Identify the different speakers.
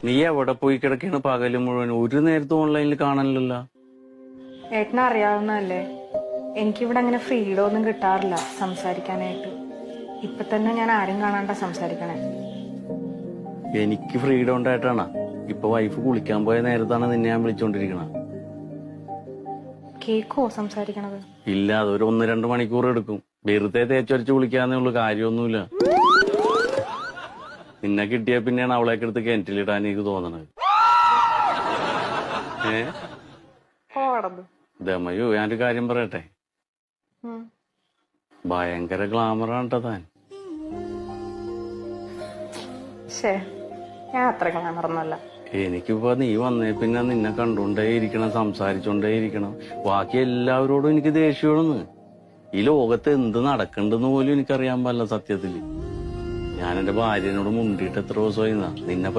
Speaker 1: നീ എവിടെ പോയി കിടക്കാണ് പകല് മുഴുവൻ? ഒരു നേരത്തും ഓൺലൈനിൽ കാണാനില്ലല്ലോ.
Speaker 2: ഏട്ടനെ അറിയാവുന്നതല്ലേ, എനിക്കിവിടെ അങ്ങനെ ഫ്രീഡം ഒന്നും കിട്ടാറില്ല സംസാരിക്കാനായിട്ട്. ഇപ്പൊ തന്നെ ഞാൻ ആരും കാണാണ്ട സംസാരിക്കണേ.
Speaker 1: എനിക്ക് ഫ്രീഡം ഉണ്ടായിട്ടാണ്. ഇപ്പൊ വൈഫ് കുളിക്കാൻ പോയ നേരത്താണ് നിന്നെ ഞാൻ വിളിച്ചോണ്ടിരിക്കണ.
Speaker 2: കേക്കോ സംസാരിക്കണത്?
Speaker 1: ഇല്ല, അതൊരു 1-2 മണിക്കൂർ എടുക്കും. വെറുതെ തേച്ചൊരച്ച് കുളിക്കാന്നേ ഉള്ളു, കാര്യമൊന്നുമില്ല. നിന്നെ കിട്ടിയ പിന്നെയാണ് അവളേക്ക് എടുത്ത് കിണറ്റിലിടാൻ എനിക്ക് തോന്നണത്. ദമയോ, ഞാനൊരു കാര്യം പറയട്ടെ? ഭയങ്കര ഗ്ലാമറാണ് ട്ടോ താൻ.
Speaker 2: ഞാൻ അത്ര ഗ്ലാമറൊന്നുമല്ല.
Speaker 1: എനിക്കിപ്പോ നീ വന്നേ പിന്നെ നിന്നെ കണ്ടുകൊണ്ടേ ഇരിക്കണം, സംസാരിച്ചോണ്ടേ ഇരിക്കണം. ബാക്കി എല്ലാവരോടും എനിക്ക് ദേഷ്യമാണെന്ന്. ഈ ലോകത്ത് എന്ത് നടക്കണ്ടെന്ന് പോലും എനിക്കറിയാൻ പാടില്ല സത്യത്തില്. ഞാൻ എന്റെ ഭാര്യനോട് മുണ്ടിയിട്ട് എത്ര ദിവസമായി നിന്നെ